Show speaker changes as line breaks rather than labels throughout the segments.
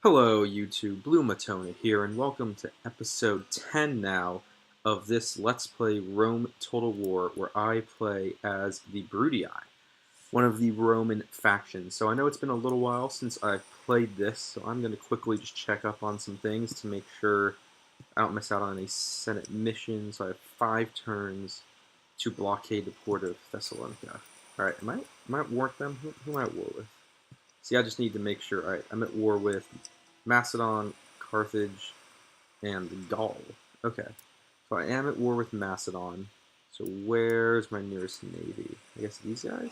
Hello YouTube, BlueMatona here, and welcome to episode 10 now of this Let's Play Rome Total War, where I play as the Brutii, one of the Roman factions. So I know it's been a little while since I've played this, so I'm going to quickly just check up on some things to make sure I don't miss out on any Senate missions. So I have 5 turns to blockade the port of Thessalonica. Alright, am I at war with them? Who am I at war with? See, I just need to make sure. Alright, I'm at war with Macedon, Carthage, and Gaul. Okay, so I am at war with Macedon. So where's my nearest navy? I guess these guys?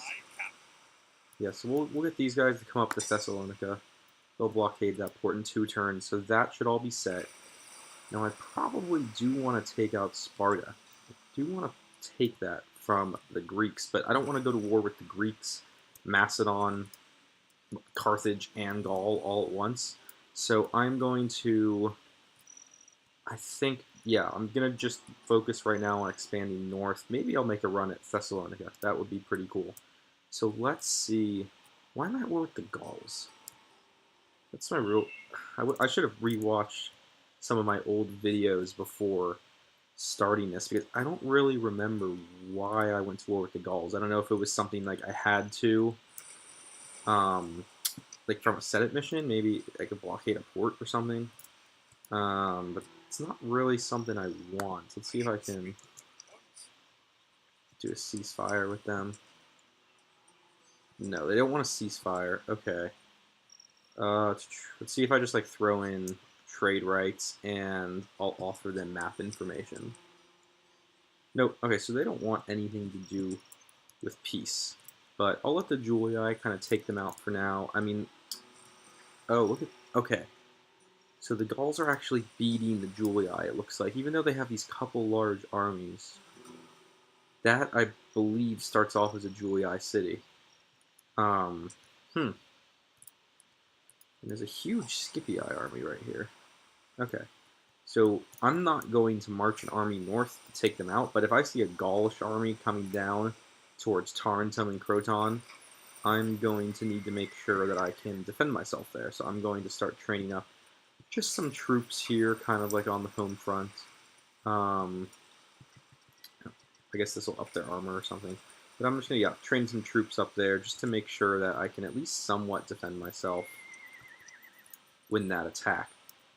Yeah, so we'll get these guys to come up to Thessalonica. They'll blockade that port in 2 turns, so that should all be set. Now I probably do want to take out Sparta. I do want to take that from the Greeks, but I don't want to go to war with the Greeks, Macedon, Carthage, and Gaul all at once. So I'm going to, I think, yeah, I'm going to just focus right now on expanding north. Maybe I'll make a run at Thessalonica. That would be pretty cool. So let's see. Why am I at war with the Gauls? That's my real... I should have rewatched some of my old videos before starting this, because I don't really remember why I went to war with the Gauls. I don't know if it was something like I had to, like from a Senate mission, maybe I could blockade a port or something. But it's not really something I want. Let's see if I can do a ceasefire with them. No, they don't want a ceasefire. Okay. Let's see if I just like throw in trade rights and I'll offer them map information. Nope. Okay, so they don't want anything to do with peace. But I'll let the Julii kind of take them out for now. I mean, oh, look at, okay. So the Gauls are actually beating the Julii, it looks like, even though they have these couple large armies. That, I believe, starts off as a Julii city. And there's a huge Scipii army right here. Okay. So I'm not going to march an army north to take them out, but if I see a Gaulish army coming down towards Tarentum and Croton, I'm going to need to make sure that I can defend myself there. So I'm going to start training up just some troops here, kind of like on the home front. I guess this will up their armor or something. But I'm just going to train some troops up there just to make sure that I can at least somewhat defend myself when that attack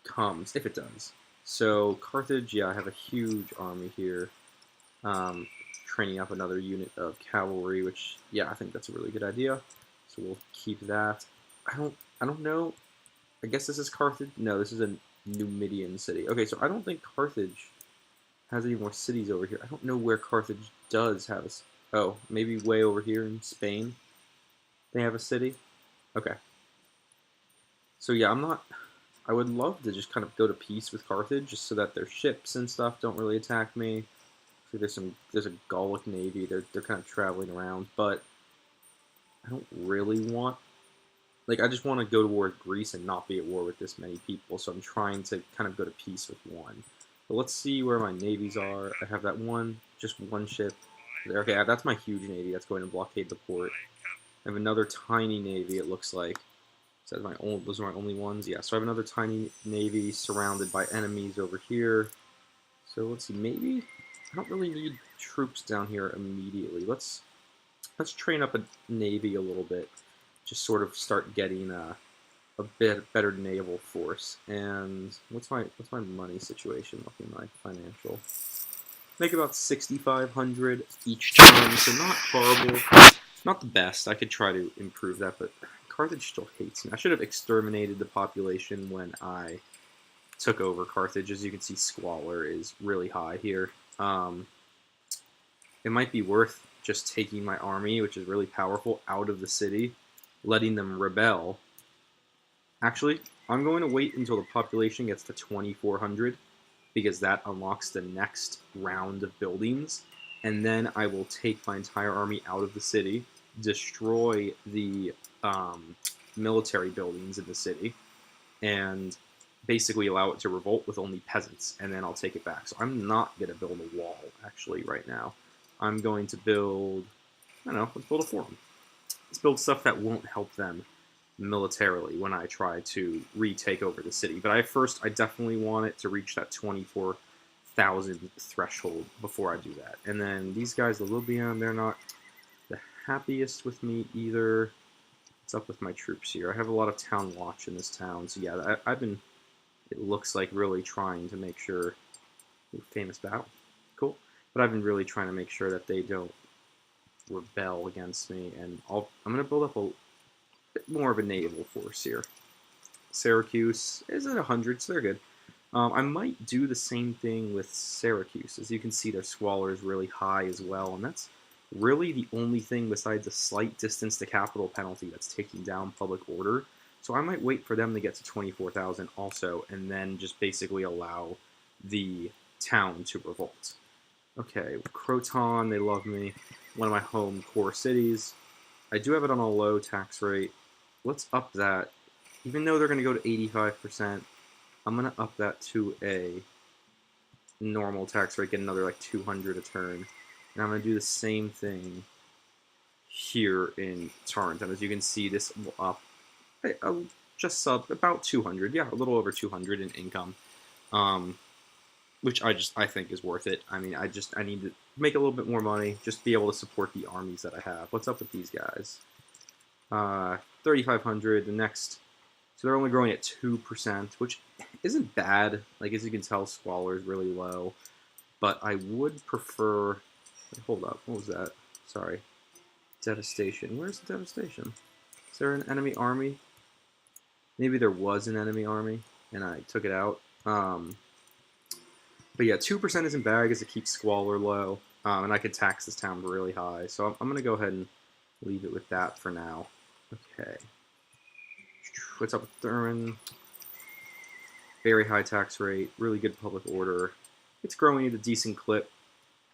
comes, if it does. So Carthage, yeah, I have a huge army here. Training up another unit of cavalry, which, yeah, I think that's a really good idea. So we'll keep that. I don't know. I guess this is Carthage. No, this is a Numidian city. Okay, so I don't think Carthage has any more cities over here. I don't know where Carthage does have a... Oh, maybe way over here in Spain they have a city? Okay. So yeah, I would love to just kind of go to peace with Carthage, just so that their ships and stuff don't really attack me. So there's a Gallic navy. They're kind of traveling around, but I don't really want... Like, I just want to go to war with Greece and not be at war with this many people, so I'm trying to kind of go to peace with one. But let's see where my navies are. I have that just one ship. Okay, that's my huge navy. That's going to blockade the port. I have another tiny navy, it looks like. So those are my only ones? Yeah, so I have another tiny navy surrounded by enemies over here. So let's see, maybe... I don't really need troops down here immediately. Let's train up a navy a little bit. Just sort of start getting a bit better naval force. And what's my money situation looking like? Financial. Make about 6,500 each time, so not horrible. Not the best. I could try to improve that, but Carthage still hates me. I should have exterminated the population when I took over Carthage. As you can see, squalor is really high here. It might be worth just taking my army, which is really powerful, out of the city, letting them rebel. Actually, I'm going to wait until the population gets to 2,400, because that unlocks the next round of buildings, and then I will take my entire army out of the city, destroy the military buildings in the city, and basically allow it to revolt with only peasants, and then I'll take it back. So I'm not going to build a wall, actually, right now. I'm going to build, I don't know, let's build a forum. Let's build stuff that won't help them militarily when I try to retake over the city. But I definitely want it to reach that 24,000 threshold before I do that. And then these guys, the Libyan, they're not the happiest with me either. What's up with my troops here? I have a lot of town watch in this town, so yeah, I've been, it looks like, really trying to make sure, famous battle, cool, but I've been really trying to make sure that they don't rebel against me, and I'm going to build up a bit more of a naval force here. Syracuse is at 100, so they're good. I might do the same thing with Syracuse. As you can see, their squalor is really high as well, and that's really the only thing besides a slight distance to capital penalty that's taking down public order. So I might wait for them to get to 24,000 also, and then just basically allow the town to revolt. Okay, Croton, they love me. One of my home core cities. I do have it on a low tax rate. Let's up that. Even though they're going to go to 85%, I'm going to up that to a normal tax rate, get another like 200 a turn. And I'm going to do the same thing here in Tarentum. As you can see, this will up just about 200. Yeah, a little over 200 in income. Which I think is worth it. I mean, I need to make a little bit more money, just be able to support the armies that I have. What's up with these guys? 3,500. The next, so they're only growing at 2%, which isn't bad. Like, as you can tell, squalor is really low. But I would prefer. Hold up, what was that? Sorry, devastation. Where's the devastation? Is there an enemy army? Maybe there was an enemy army, and I took it out. But yeah, 2% isn't bad because it keeps squalor low, and I could tax this town really high. So I'm going to go ahead and leave it with that for now. Okay. What's up with Thurman? Very high tax rate, really good public order. It's growing at a decent clip.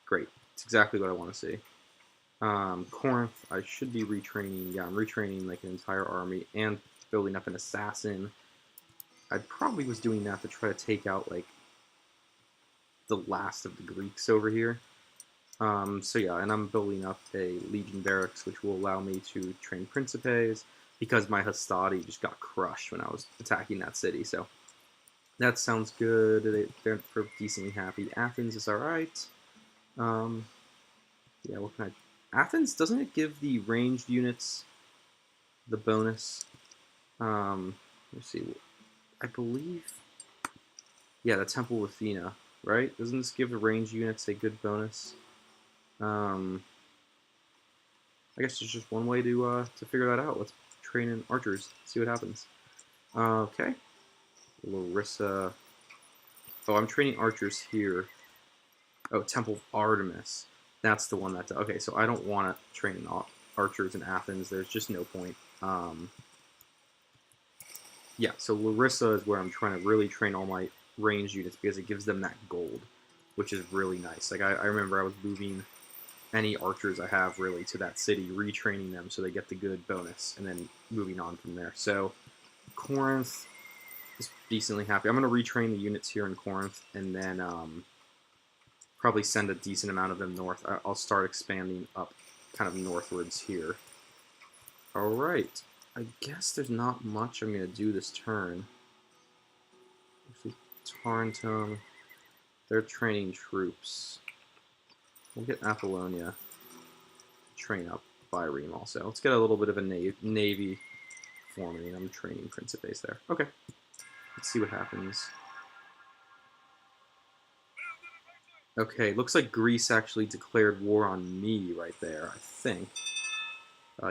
Great. It's exactly what I want to see. Corinth, I should be retraining. Yeah, I'm retraining like an entire army and building up an assassin. I probably was doing that to try to take out like the last of the Greeks over here. So yeah, and I'm building up a Legion Barracks, which will allow me to train Principes, because my Hastati just got crushed when I was attacking that city, so that sounds good. They're decently happy. Athens is alright. Yeah, what can I... Athens, doesn't it give the ranged units the bonus? Let's see. I believe... Yeah, the Temple of Athena, right? Doesn't this give the ranged units a good bonus? I guess there's just one way to figure that out. Let's train in archers, see what happens. Okay. Larissa. Oh, I'm training archers here. Oh, Temple of Artemis. That's the one that... Okay, so I don't want to train archers in Athens. There's just no point. Yeah, so Larissa is where I'm trying to really train all my ranged units because it gives them that gold, which is really nice. Like, I remember I was moving any archers I have, really, to that city, retraining them so they get the good bonus, and then moving on from there. So, Corinth is decently happy. I'm going to retrain the units here in Corinth, and then probably send a decent amount of them north. I'll start expanding up kind of northwards here. Alright, I guess there's not much I'm going to do this turn. Tarentum, they're training troops. We'll get Apollonia, train up Byrene also. Let's get a little bit of a navy forming. I'm training Principes there. Okay, let's see what happens. Okay, looks like Greece actually declared war on me right there, I think.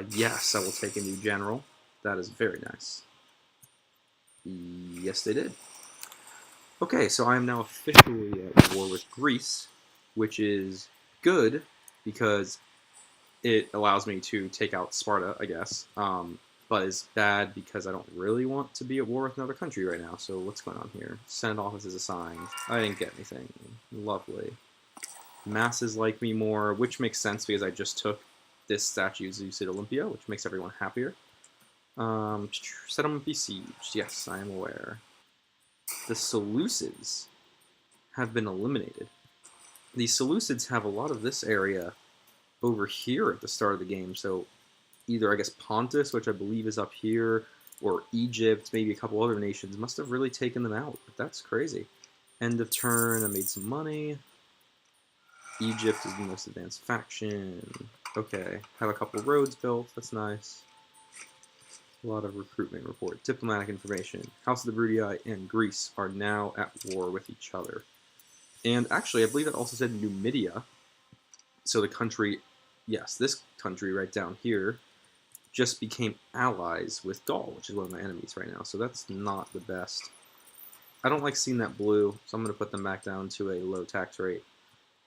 Yes, I will take a new general. That is very nice. Yes, they did. Okay, so I am now officially at war with Greece, which is good because it allows me to take out Sparta, I guess. But is bad because I don't really want to be at war with another country right now. So what's going on here? Senate office is assigned. I didn't get anything. Lovely. Masses like me more, which makes sense because I just took this statue Zeus at Olympia, which makes everyone happier. Settlement besieged. Yes, I am aware. The Seleucids have been eliminated. The Seleucids have a lot of this area over here at the start of the game, so either, I guess, Pontus, which I believe is up here, or Egypt, maybe a couple other nations, must have really taken them out. That's crazy. End of turn, I made some money. Egypt is the most advanced faction. Okay, have a couple roads built. That's nice. A lot of recruitment report. Diplomatic information. House of the Brutii and Greece are now at war with each other. And actually, I believe it also said Numidia. So the country, yes, this country right down here just became allies with Gaul, which is one of my enemies right now. So that's not the best. I don't like seeing that blue, so I'm going to put them back down to a low tax rate.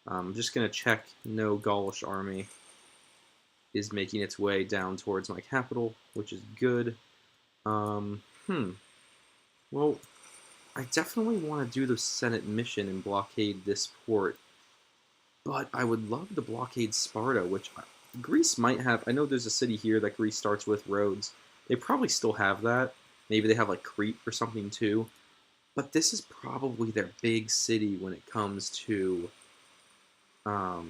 I'm just going to check no Gaulish army is making its way down towards my capital, which is good. Well, I definitely want to do the Senate mission and blockade this port, but I would love to blockade Sparta, which Greece might have. I know there's a city here that Greece starts with, Rhodes. They probably still have that. Maybe they have like Crete or something too. But this is probably their big city when it comes to, I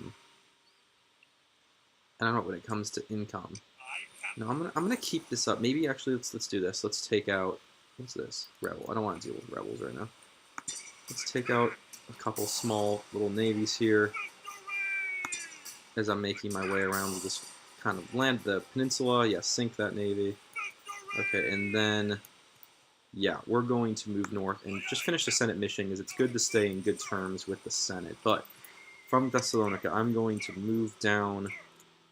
don't know, when it comes to income. No, I'm gonna keep this up. Maybe actually let's do this. Let's take out, what's this? Rebel. I don't want to deal with rebels right now. Let's take out a couple small little navies here as I'm making my way around this kind of land, the peninsula. Yeah, sink that navy. Okay, and then yeah, we're going to move north and just finish the Senate mission because it's good to stay in good terms with the Senate. But from Thessalonica, I'm going to move down.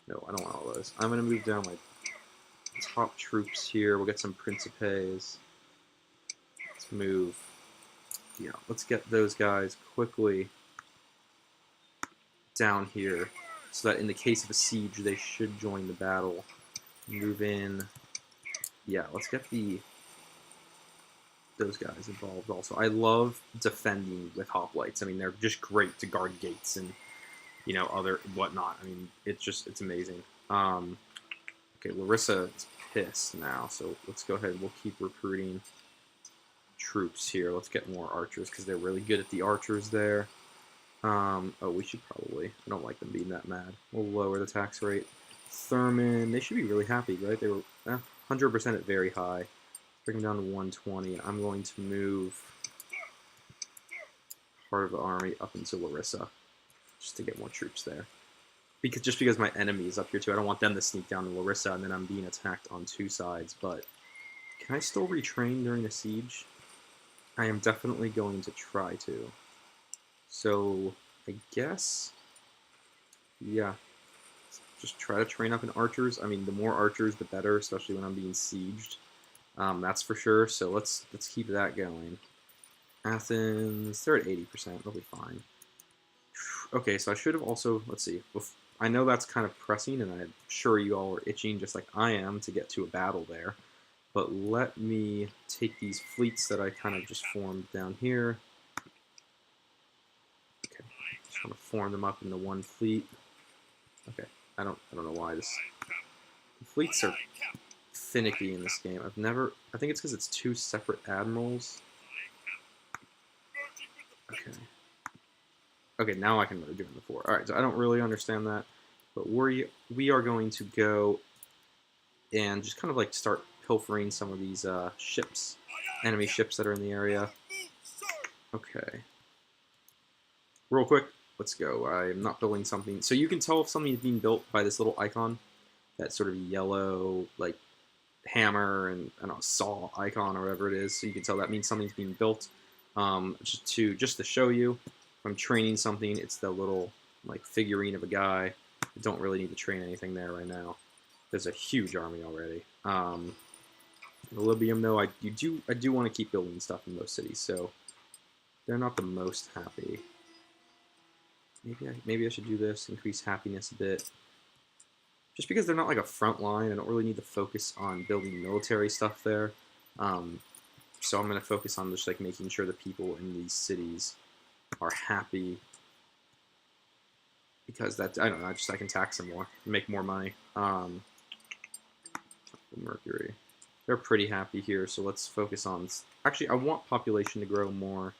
No, I don't want all those. I'm going to move down my top troops here. We'll get some Principes. Let's move. Yeah, let's get those guys quickly down here so that in the case of a siege, they should join the battle. Move in. Yeah, let's get those guys involved also. I love defending with hoplites. I mean, they're just great to guard gates and, you know, other whatnot. I mean, it's amazing. Okay, Larissa is pissed now, so let's go ahead. We'll keep recruiting troops here. Let's get more archers because they're really good at the archers there. Oh, we should probably. I don't like them being that mad. We'll lower the tax rate. Thurman, they should be really happy, right? They were 100% at very high. Bring them down to 120. I'm going to move part of the army up into Larissa just to get more troops there. Because my enemy is up here too. I don't want them to sneak down to Larissa and then I'm being attacked on two sides. But can I still retrain during a siege? I am definitely going to try to. So I guess, yeah, just try to train up in archers. I mean, the more archers, the better, especially when I'm being sieged. That's for sure. So let's keep that going. Athens, they're at 80%. They'll be fine. Okay, so I should have also, let's see. I know that's kind of pressing, and I'm sure you all are itching just like I am to get to a battle there. But let me take these fleets that I kind of just formed down here. Okay, just want to form them up into one fleet. Okay, I don't know why the fleets are finicky in this game. I think it's because it's two separate admirals. Okay, now I can really do it in the 4. Alright, so I don't really understand that, but we are going to go and just kind of like start pilfering some of these ships, enemy ships that are in the area. Okay. Real quick, let's go. I'm not building something. So you can tell if something is being built by this little icon, that sort of yellow, like, hammer and I don't know, saw icon or whatever it is. So you can tell that means something's being built. Just to show you, if I'm training something, it's the little like figurine of a guy. I don't really need to train anything there right now. There's a huge army already. Libyum, though, I do want to keep building stuff in those cities, so they're not the most happy. Maybe I should do this, increase happiness a bit. Just because they're not like a front line, I don't really need to focus on building military stuff there. So I'm going to focus on just like making sure the people in these cities are happy. Because that, I don't know, I can tax them more, make more money. Mercury. They're pretty happy here, so let's focus on... Actually, I want population to grow more.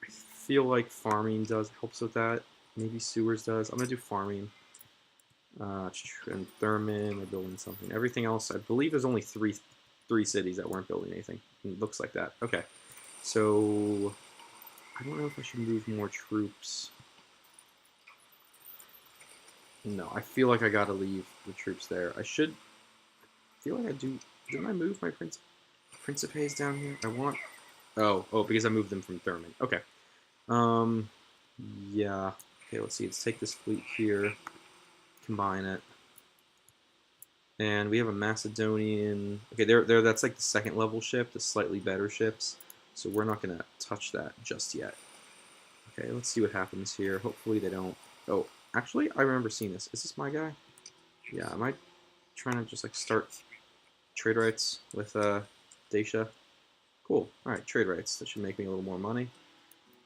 I feel like farming helps with that. Maybe sewers does. I'm going to do farming. And Thurman, we're building something. Everything else, I believe there's only 3 3 cities that weren't building anything. It looks like that. Okay, so I don't know if I should move more troops. No, I feel like I gotta leave the troops there. I should. I feel like I do. Didn't I move my Principes down here? I want. Oh, because I moved them from Thurman. Okay. Yeah. Okay, let's see. Let's take this fleet here, combine it, and we have a Macedonian. Okay, there. That's like the 2nd level ship, the slightly better ships. So we're not gonna touch that just yet. Okay, let's see what happens here. Hopefully they don't. Oh, actually, I remember seeing this. Is this my guy? Yeah. Am I trying to just like start trade rights with Dacia? Cool. All right, trade rights. That should make me a little more money.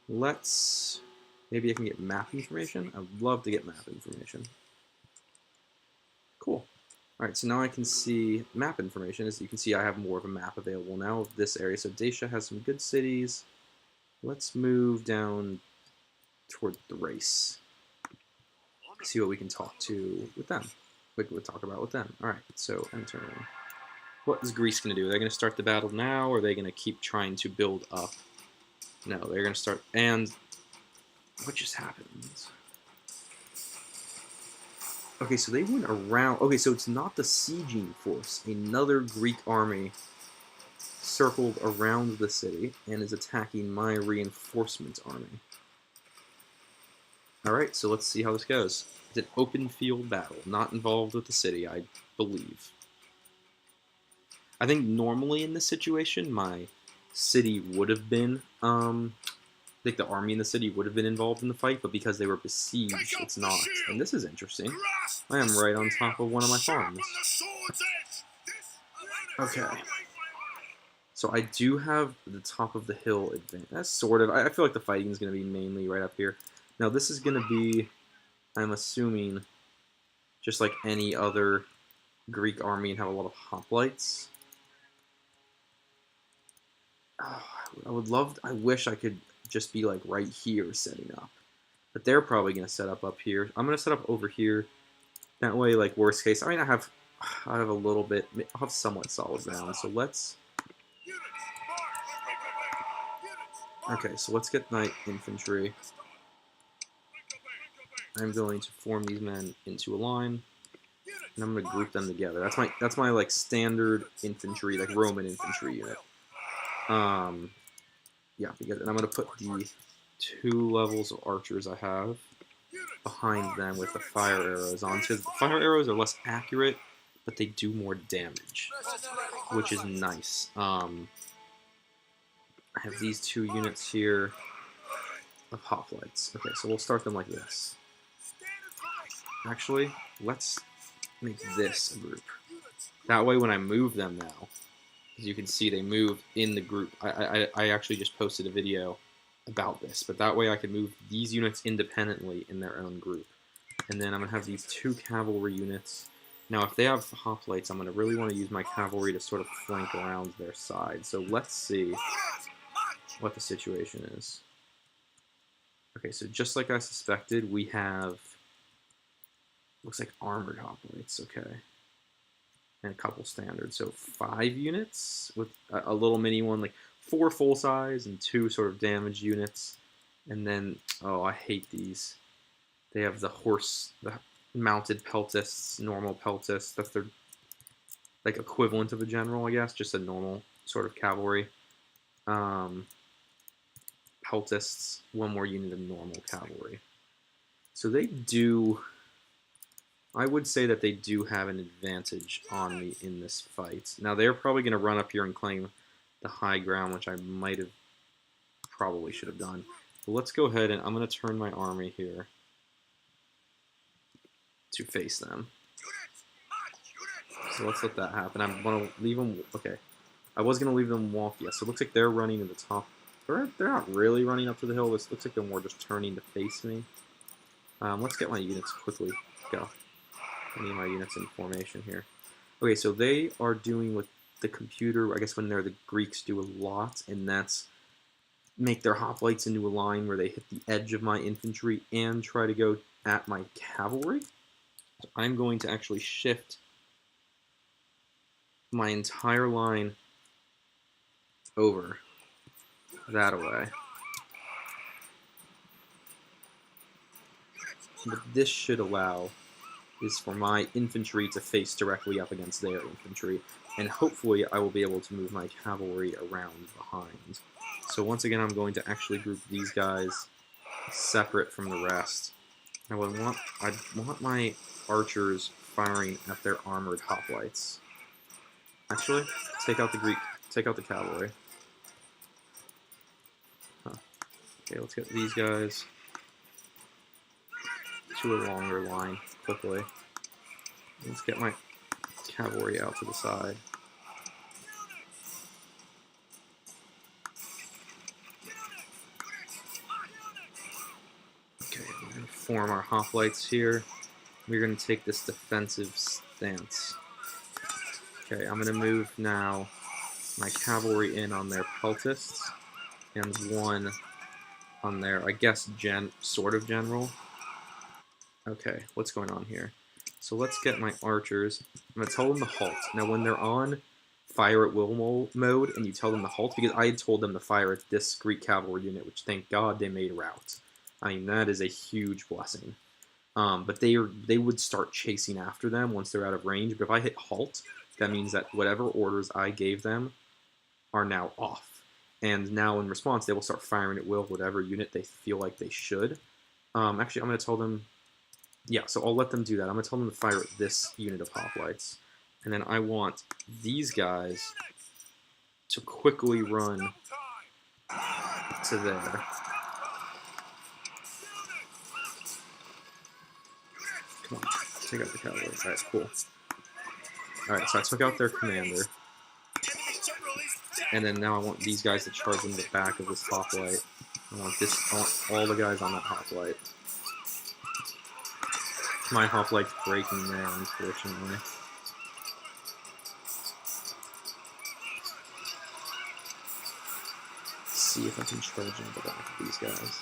Let's. Maybe I can get map information. I'd love to get map information. Cool. All right, so now I can see map information. As you can see, I have more of a map available now of this area. So Dacia has some good cities. Let's move down toward Thrace. See what we can talk to with them. What we'll talk about with them. All right, so enter. What is Greece going to do? Are they going to start the battle now, or are they going to keep trying to build up? No, they're going to start. And what just happened? Okay, so they went around. Okay, so it's not the sieging force. Another Greek army circled around the city and is attacking my reinforcement army. Alright, so let's see how this goes. It's an open field battle, not involved with the city, I believe. I think normally in this situation, my city would have been, I think the army in the city would have been involved in the fight, but because they were besieged, it's not. And this is interesting. I am right on top of one of my farms. Okay. So I do have the top of the hill advantage. That's sort of. I feel like the fighting is going to be mainly right up here. Now this is going to be, I'm assuming, just like any other Greek army and have a lot of hoplites. Oh, I would love. I wish I could just be like right here setting up, but they're probably going to set up here. I'm going to set up over here. That way, like worst case, I mean, I have a little bit. I'll have somewhat solid ground. So let's. Okay, so let's get my infantry. I'm going to form these men into a line, and I'm going to group them together. That's my like standard infantry, like Roman infantry unit. Yeah, and I'm going to put the 2 levels of archers I have behind them with the fire arrows on. Because the fire arrows are less accurate, but they do more damage, which is nice. I have these 2 units here of hoplites. Okay, so we'll start them like this. Actually, let's make this a group. That way when I move them now, as you can see, they move in the group. I actually just posted a video about this, but that way I can move these units independently in their own group. And then I'm going to have these 2 cavalry units. Now, if they have hoplites, I'm going to really want to use my cavalry to sort of flank around their side. So let's see what the situation is. Okay, so just like I suspected, we have, looks like armored hoplites, okay. And a couple standard. So 5 units with a little mini one, like 4 full size and 2 sort of damaged units. And then, oh, I hate these. They have the mounted peltists, normal peltists. That's their like equivalent of a general, I guess, just a normal sort of cavalry. Peltists, 1 more unit of normal cavalry. So they do. I would say that they do have an advantage on me in this fight. Now, they're probably going to run up here and claim the high ground, which I might have probably should have done. But let's go ahead and I'm going to turn my army here to face them. So let's let that happen. I'm going to leave them. Okay. I was going to leave them walk. Yeah, so it looks like they're running to the top. They're not really running up to the hill. This looks like they're more just turning to face me. Let's get my units quickly. Go. I need my units in formation here. Okay, so they are doing what the computer, I guess when they're the Greeks, do a lot, and that's make their hoplites into a line where they hit the edge of my infantry and try to go at my cavalry. So I'm going to actually shift my entire line over that away. What this should allow is for my infantry to face directly up against their infantry, and hopefully I will be able to move my cavalry around behind. So once again, I'm going to actually group these guys separate from the rest. Now I want my archers firing at their armored hoplites. Actually, take out the cavalry. Huh. Okay, let's get these guys to a longer line quickly. Let's get my cavalry out to the side. Okay, we're going to form our hoplites here. We're going to take this defensive stance. Okay, I'm going to move now my cavalry in on their peltists, and one on their, I guess, sort of general. Okay, what's going on here? So let's get my archers. I'm going to tell them to halt. Now, when they're on fire at will mode and you tell them to halt, because I had told them to fire at this Greek cavalry unit, which thank God they made route. I mean, that is a huge blessing. But they would start chasing after them once they're out of range. But if I hit halt, that means that whatever orders I gave them are now off. And now in response, they will start firing at will whatever unit they feel like they should. Actually, I'm going to tell them, yeah, so I'll let them do that. I'm going to tell them to fire at this unit of hoplites. And then I want these guys to quickly run to there. Come on, take out the cavalry. Alright, cool. Alright, so I took out their commander. And then now I want these guys to charge in the back of this hoplite. I want all the guys on that hoplite. My hoplite's breaking there, unfortunately. Let's see if I can charge into the back of these guys.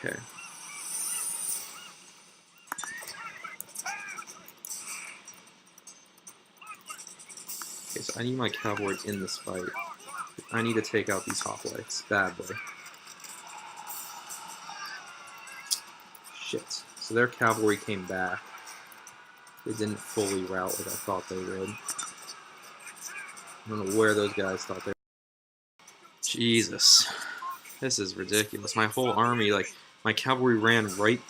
Okay. Okay, so I need my cavalry in this fight. I need to take out these hoplites badly. Shit. So their cavalry came back. They didn't fully rout like I thought they would. I don't know where those guys thought they would. Jesus. This is ridiculous. My whole army, like, my cavalry ran right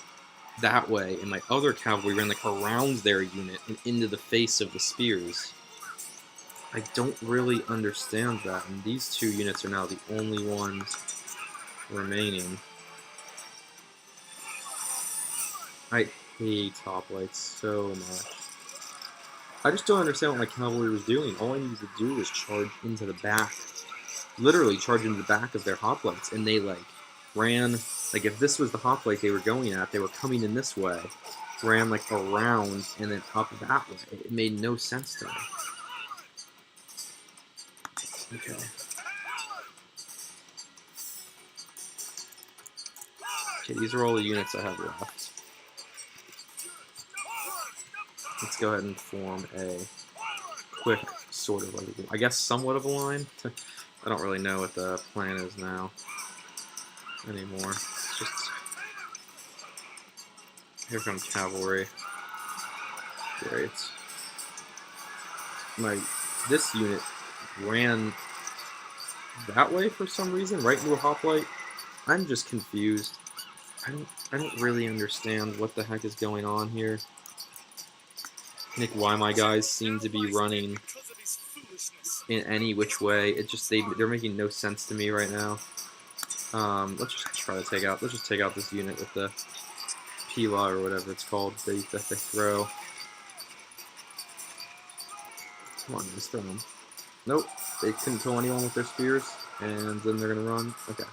that way, and my other cavalry ran, like, around their unit and into the face of the spears. I don't really understand that, and these two units are now the only ones remaining. I hate hoplites so much. I just don't understand what my cavalry was doing. All I needed to do was charge into the back. Literally charge into the back of their hoplites, and they, like, ran... Like, if this was the hoplite they were going at, they were coming in this way, ran, like, around, and then up that way. It made no sense to me. Okay. Okay, these are all the units I have left. Let's go ahead and form a quick sort of, like, I guess somewhat of a line. I don't really know what the plan is now anymore. It's just... Here comes cavalry. Great. This unit ran that way for some reason, right into a hoplite. I'm just confused. I don't really understand what the heck is going on here. Like, why my guys seem to be running in any which way. It just they're making no sense to me right now. Let's just try to take out. Let's just take out this unit with the Pila or whatever it's called that they throw. Come on, just throw them. Nope, they couldn't kill anyone with their spears, and then they're gonna run. Okay,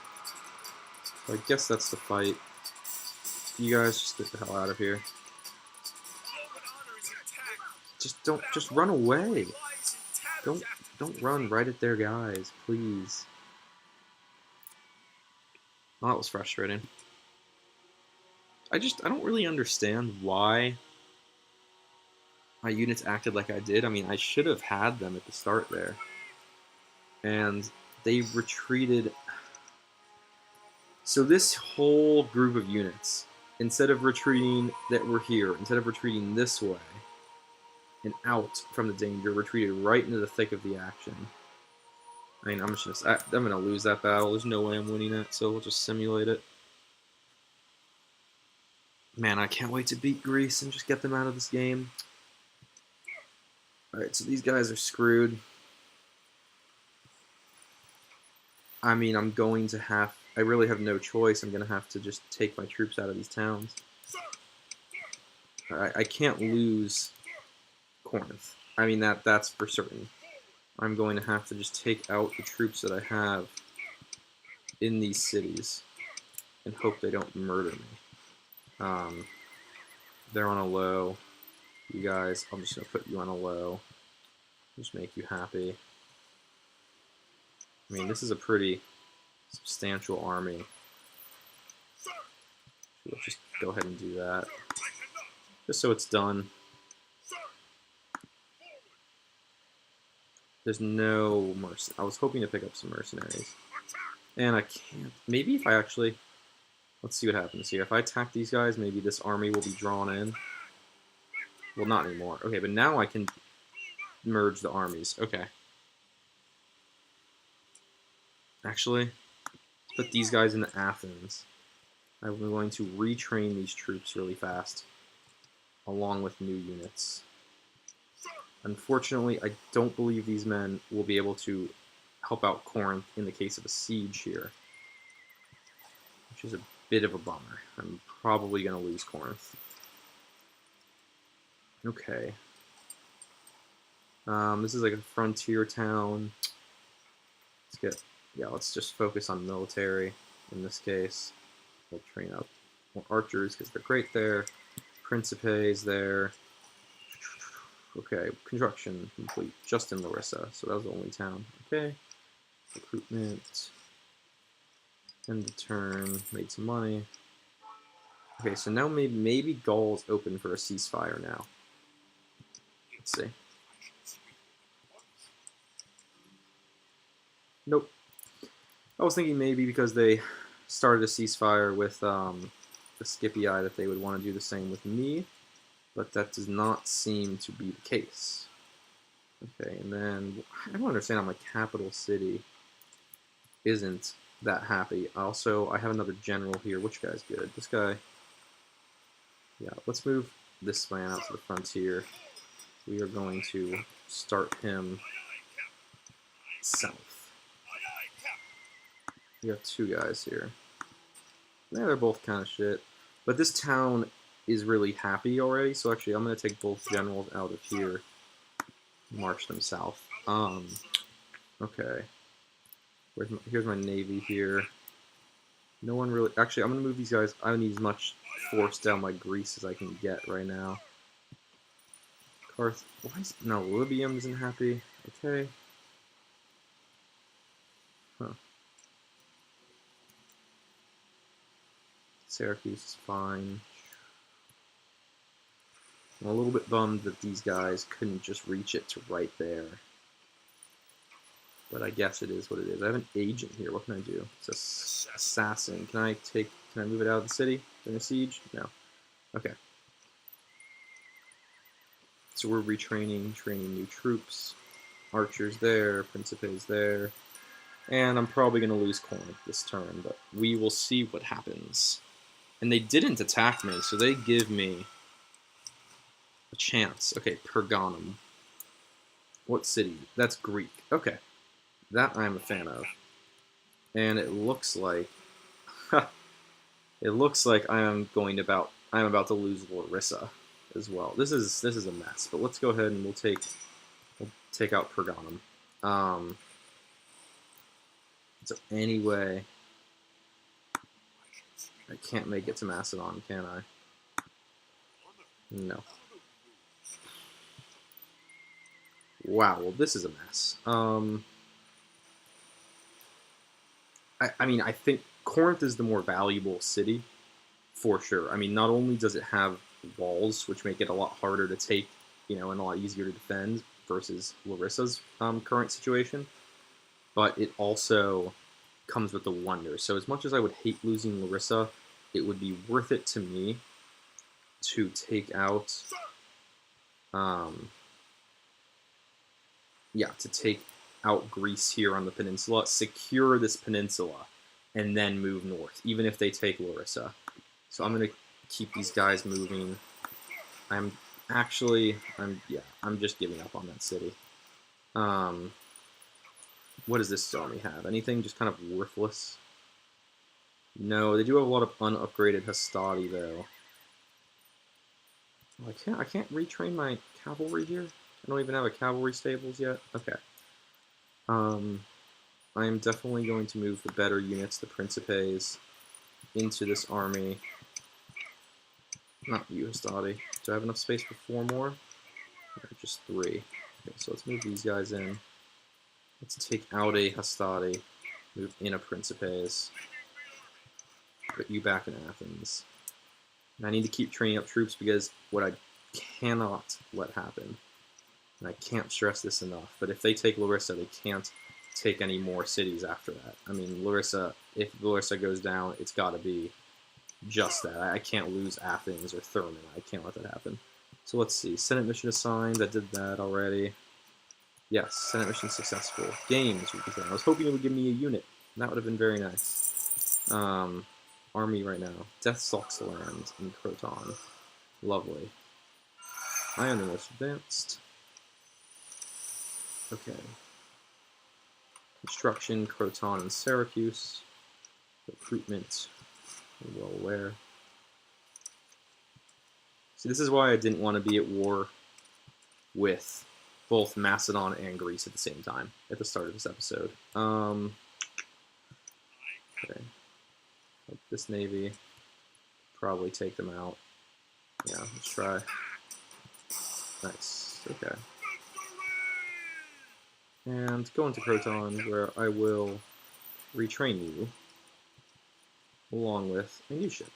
so I guess that's the fight. You guys just get the hell out of here. Just run away. Don't run right at their guys, please. Well, that was frustrating. I don't really understand why my units acted like I did. I mean, I should have had them at the start there. And they retreated. So this whole group of units, instead of retreating that were here, instead of retreating this way and out from the danger, retreated right into the thick of the action. I mean, I'm going to lose that battle. There's no way I'm winning it, so we'll just simulate it. Man, I can't wait to beat Greece and just get them out of this game. Alright, so these guys are screwed. I mean, I really have no choice. I'm going to have to just take my troops out of these towns. I can't lose Corinth. I mean, that's for certain. I'm going to have to just take out the troops that I have in these cities and hope they don't murder me. They're on a low. You guys, I'm just going to put you on a low. Just make you happy. I mean, this is a pretty substantial army. Let's just go ahead and do that. Just so it's done. There's no mercy. I was hoping to pick up some mercenaries. And I can't. Maybe if I actually... Let's see what happens here. If I attack these guys, maybe this army will be drawn in. Well, not anymore. Okay, but now I can merge the armies. Okay. Actually, let's put these guys into Athens. I'm going to retrain these troops really fast, along with new units. Unfortunately, I don't believe these men will be able to help out Corinth in the case of a siege here, which is a bit of a bummer. I'm probably going to lose Corinth. Okay. This is like a frontier town. Let's just focus on military in this case. We'll train up more archers because they're great there. Principes there. Okay, construction complete. Just in Larissa, so that was the only town. Okay. Recruitment. End the turn. Made some money. Okay, so now maybe Gaul's open for a ceasefire now. Let's see. Nope. I was thinking maybe because they started a ceasefire with the Scipii that they would want to do the same with me, but that does not seem to be the case. Okay, and then I don't understand how my capital city isn't that happy. Also, I have another general here. Which guy's good? This guy. Yeah, let's move this man out to the frontier. We are going to start him south. We have two guys here. Yeah, they're both kind of shit. But this town is really happy already, so actually I'm going to take both generals out of here and march them south. Okay. Here's my navy here. No one really... Actually, I'm going to move these guys. I need as much force down by Greece as I can get right now. Why is... No, Libyum isn't happy. Okay. Huh. Syracuse is fine. I'm a little bit bummed that these guys couldn't just reach it to right there. But I guess it is what it is. I have an agent here. What can I do? It's an assassin. Can I move it out of the city during a siege? No. Okay. So we're training new troops. Archers there, Principes there. And I'm probably going to lose Corinth this turn, but we will see what happens. And they didn't attack me, so they give me a chance. Okay, Pergamum. What city? That's Greek. Okay. That I'm a fan of. And it looks like I'm about to lose Larissa as well. This is a mess, but let's go ahead and we'll take out Pergamum. So anyway, I can't make it to Macedon, can I? No. Wow, well this is a mess. I mean, I think Corinth is the more valuable city, for sure. I mean, not only does it have walls, which make it a lot harder to take, and a lot easier to defend versus Larissa's current situation, but it also comes with the wonder. So as much as I would hate losing Larissa, it would be worth it to me to take out, to take out Greece here on the peninsula, secure this peninsula, and then move north, even if they take Larissa. So I'm going to keep these guys moving. I'm just giving up on that city. What does this army have? Anything just kind of worthless? No, they do have a lot of unupgraded Hastati though. Oh, I can't retrain my cavalry here. I don't even have a cavalry stables yet. Okay. I am definitely going to move the better units, the Principes, into this army. Not you, Hastati. Do I have enough space for 4 more? Or just 3. Okay, so let's move these guys in. Let's take out a Hastati, move in a Principes, put you back in Athens. And I need to keep training up troops because what I cannot let happen, and I can't stress this enough, but if they take Larissa, they can't take any more cities after that. I mean, if Larissa goes down, it's got to be just that. I can't lose Athens or Thurman. I can't let that happen. So let's see. Senate mission assigned. I did that already. Yes, Senate mission successful. Games. I was hoping it would give me a unit. That would have been very nice. Army right now. Death stalks the land in Croton. Lovely. I am the most advanced. Okay. Construction, Croton, and Syracuse. Recruitment. We're well aware. See, this is why I didn't want to be at war with both Macedon and Greece at the same time at the start of this episode. Okay. Like this navy. Probably take them out. Yeah, let's try. Nice. Okay. And go into Croton, where I will retrain you, along with a new ship.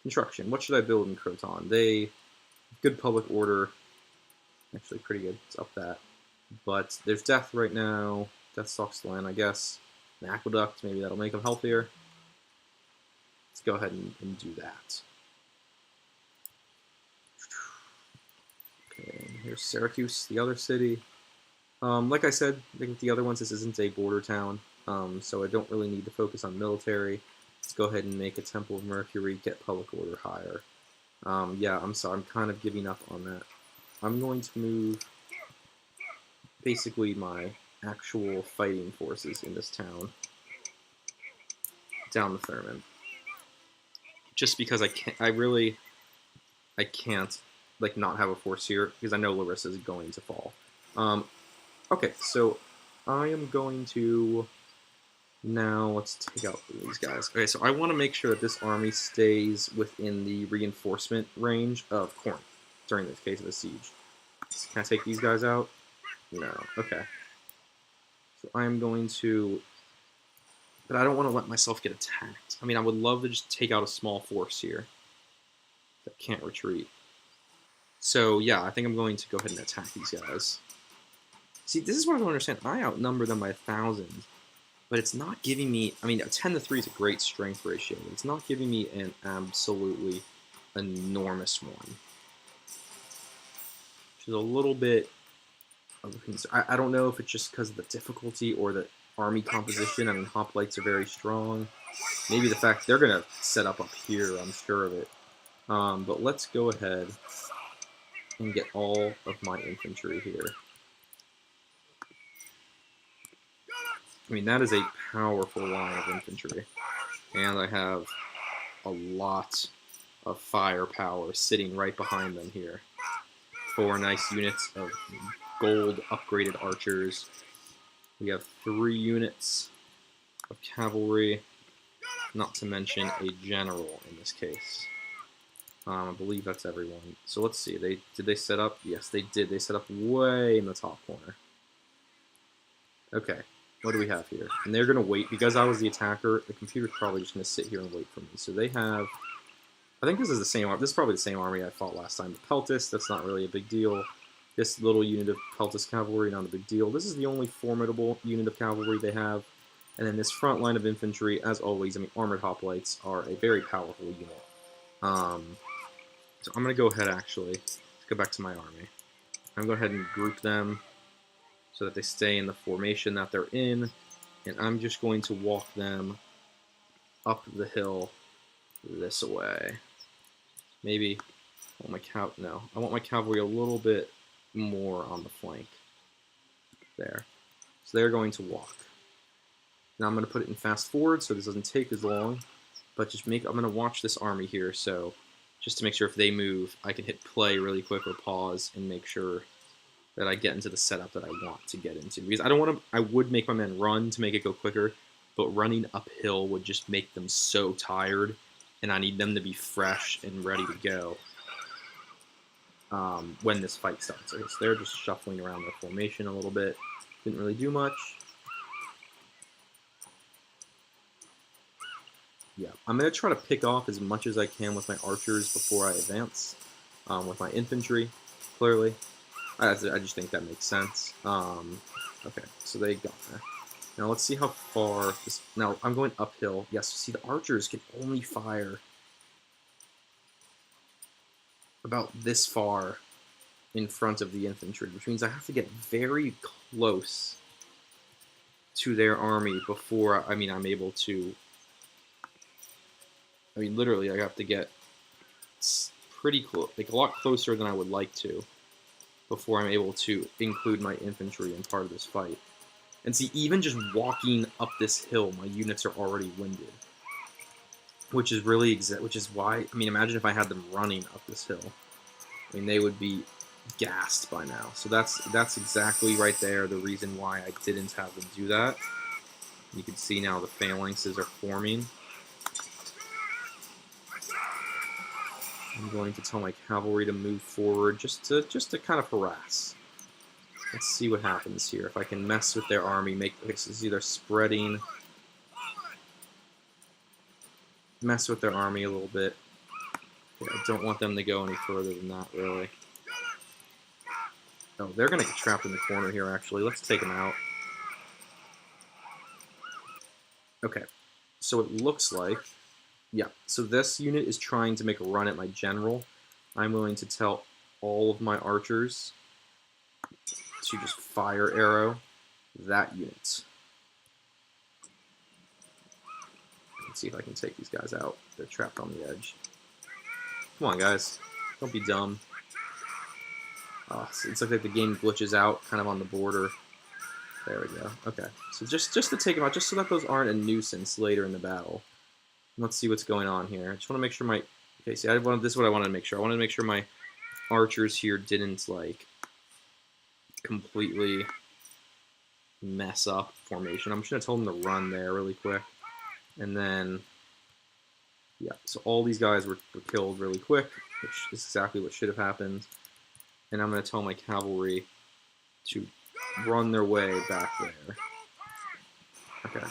Construction. What should I build in Croton? They good public order. Actually, pretty good. It's up that. But there's death right now. Death stalks the land, I guess. An aqueduct. Maybe that'll make them healthier. Let's go ahead and do that. Okay, here's Syracuse, the other city. Like I said, I think with the other ones, this isn't a border town, so I don't really need to focus on military. Let's go ahead and make a Temple of Mercury, get public order higher. Yeah, I'm sorry, I'm kind of giving up on that. I'm going to move basically my actual fighting forces in this town down the Thurman. Just because I can't like not have a force here because I know Larissa is going to fall. Okay, so I am going to now let's take out these guys. Okay, so I want to make sure that this army stays within the reinforcement range of Corinth during the case of a siege. Can I take these guys out? No. Okay. So I'm going to, but I don't want to let myself get attacked. I mean, I would love to just take out a small force here that can't retreat. So yeah, I think I'm going to go ahead and attack these guys. See, this is what I don't understand. I outnumber them by 1,000, but it's not giving me, I mean, a 10 to 3 is a great strength ratio, but it's not giving me an absolutely enormous one. Which is a little bit of a concern. I don't know if it's just because of the difficulty or the army composition. I mean, hoplites are very strong. Maybe the fact they're going to set up here, I'm sure of it. But let's go ahead and get all of my infantry here. I mean, that is a powerful line of infantry. And I have a lot of firepower sitting right behind them here. 4 nice units of gold upgraded archers. We have 3 units of cavalry, not to mention a general in this case. I believe that's everyone. So let's see. Did they set up? Yes, they did. They set up way in the top corner. Okay. what do we have here? And they're going to wait. Because I was the attacker, the computer's probably just going to sit here and wait for me. So they have... I think this is the same army. This is probably the same army I fought last time. The Peltis, that's not really a big deal. This little unit of Peltis cavalry, not a big deal. This is the only formidable unit of cavalry they have. And then this front line of infantry, as always, I mean, armored hoplites are a very powerful unit. So I'm going to go ahead, actually, let's go back to my army. I'm going to go ahead and group them so that they stay in the formation that they're in. And I'm just going to walk them up the hill this way. Maybe, I want my cavalry a little bit more on the flank. There. So they're going to walk. Now I'm going to put it in fast forward so this doesn't take as long, but I'm going to watch this army here, so just to make sure if they move, I can hit play really quick or pause and make sure that I get into the setup that I want to get into. Because I would make my men run to make it go quicker, but running uphill would just make them so tired, and I need them to be fresh and ready to go when this fight starts. Okay, so they're just shuffling around their formation a little bit. Didn't really do much. Yeah, I'm going to try to pick off as much as I can with my archers before I advance. With my infantry, clearly. I just think that makes sense. Okay, so they got there. Now let's see how far this... Now, I'm going uphill. Yes, see, the archers can only fire about this far in front of the infantry, which means I have to get very close to their army before, I'm able to... literally, I have to get pretty close, like a lot closer than I would like to, before I'm able to include my infantry in part of this fight. And see, even just walking up this hill, my units are already winded. Which is why, imagine if I had them running up this hill. They would be gassed by now. So that's exactly right there the reason why I didn't have them do that. You can see now the phalanxes are forming. I'm going to tell my cavalry to move forward just to kind of harass. Let's see what happens here. If I can mess with their army, see they're spreading. Mess with their army a little bit. Yeah, I don't want them to go any further than that, really. Oh, they're going to get trapped in the corner here, actually. Let's take them out. Okay, so it looks like... Yeah, so this unit is trying to make a run at my general. I'm going to tell all of my archers to just fire arrow that unit. Let's see if I can take these guys out. They're trapped on the edge. Come on, guys. Don't be dumb. It's like the game glitches out kind of on the border. There we go. Okay, so just to take them out, just so that those aren't a nuisance later in the battle. Let's see what's going on here. I just want to make sure my... Okay, see, this is what I wanted to make sure. I wanted to make sure my archers here didn't, like, completely mess up formation. I'm just going to tell them to run there really quick. And then, yeah, so all these guys were killed really quick, which is exactly what should have happened. And I'm going to tell my cavalry to run their way back there. Okay.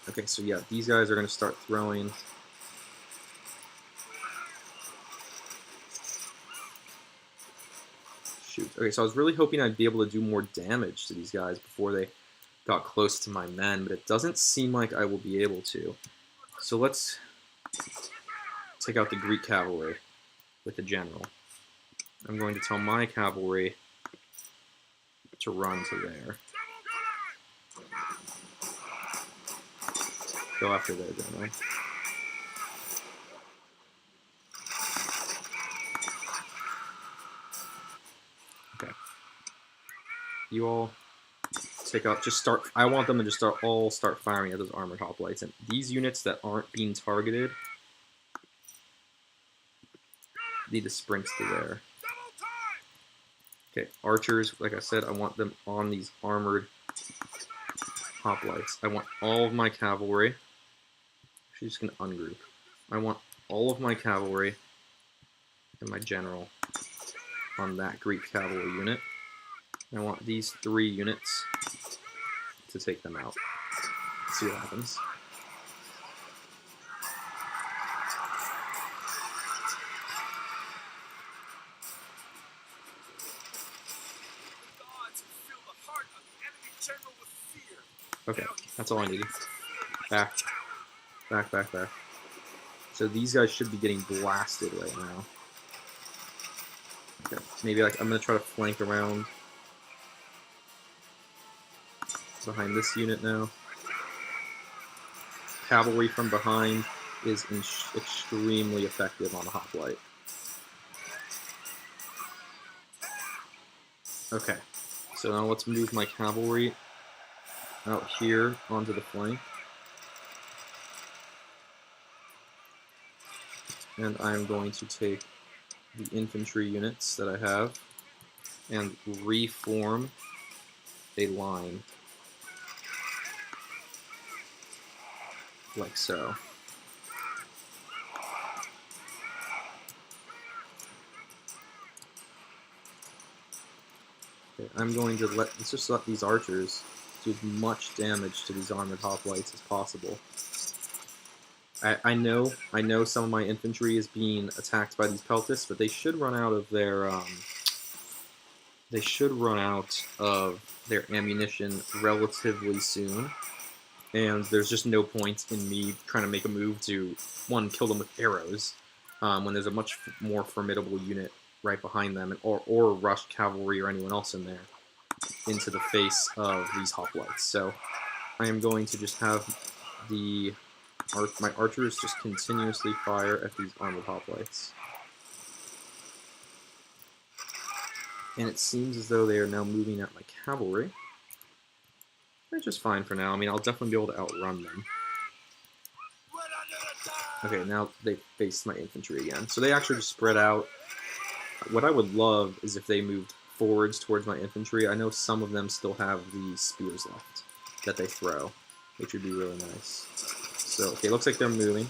Okay, so yeah, these guys are going to start throwing. Shoot. Okay, so I was really hoping I'd be able to do more damage to these guys before they got close to my men, but it doesn't seem like I will be able to. So let's take out the Greek cavalry with the general. I'm going to tell my cavalry to run to there. Go after their general. Okay. You all take out, I want them to just all start firing at those armored hoplites. And these units that aren't being targeted need to sprint to there. Okay, archers, like I said, I want them on these armored hoplites. I want all of my cavalry. She's just going to ungroup. I want all of my cavalry and my general on that Greek cavalry unit. I want these 3 units to take them out. Let's see what happens. Okay, that's all I needed. Back. Back, back, back. So these guys should be getting blasted right now. Okay, maybe like I'm gonna try to flank around behind this unit now. Cavalry from behind is extremely effective on a hoplite. Okay, so now let's move my cavalry out here onto the flank. And I'm going to take the infantry units that I have and reform a line like so. Okay, I'm going to let's just let these archers do as much damage to these armored hoplites as possible. I know some of my infantry is being attacked by these peltists, but they should run out of their ammunition relatively soon. And there's just no point in me trying to make a move to, one, kill them with arrows, when there's a much more formidable unit right behind them, or rush cavalry or anyone else in there into the face of these hoplites. So I am going to just have my archers just continuously fire at these armored hoplites. And it seems as though they are now moving at my cavalry. They're just fine for now. I mean, I'll definitely be able to outrun them. Okay, now they faced my infantry again. So they actually just spread out. What I would love is if they moved forwards towards my infantry. I know some of them still have the spears left that they throw, which would be really nice. So, okay, looks like they're moving.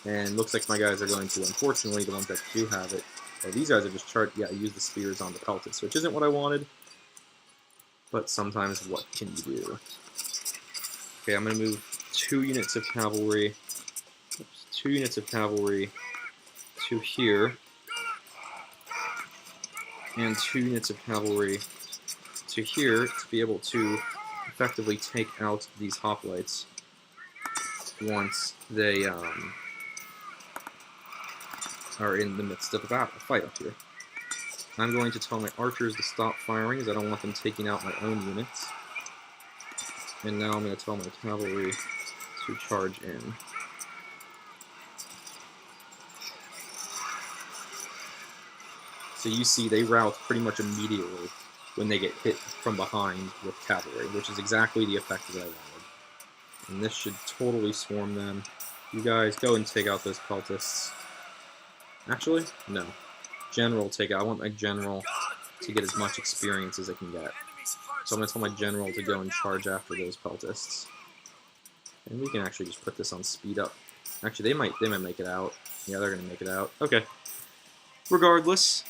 And looks like my guys are going to, unfortunately, the ones that do have it. Oh, these guys are just use the spears on the peltists, which isn't what I wanted. But sometimes, what can you do? Okay, I'm going to move 2 units of cavalry. Oops, 2 units of cavalry to here. And 2 units of cavalry to here to be able to effectively take out these hoplites once they are in the midst of a fight up here. I'm going to tell my archers to stop firing as I don't want them taking out my own units. And now I'm going to tell my cavalry to charge in. So you see they rout pretty much immediately when they get hit from behind with cavalry, which is exactly the effect that I wanted. And this should totally swarm them. You guys go and take out those peltists. Actually, no. General take out. I want my general to get as much experience as it can get. So I'm going to tell my general to go and charge after those peltists. And we can actually just put this on speed up. Actually, they might make it out. Yeah, they're going to make it out. Okay. Regardless,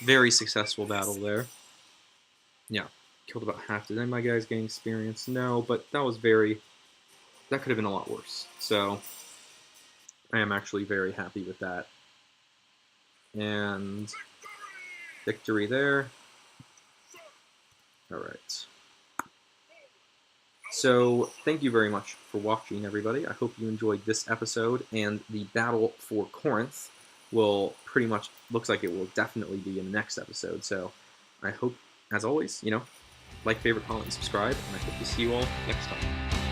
very successful battle there. Yeah, killed about half. Did any of my guys gain experience? No, but that could have been a lot worse. So I am actually very happy with that. And victory there. Alright. So, thank you very much for watching, everybody. I hope you enjoyed this episode, and the battle for Corinth will pretty much, looks like it will definitely be in the next episode. So, I hope, as always, like, favorite, comment, and subscribe, and I hope to see you all next time.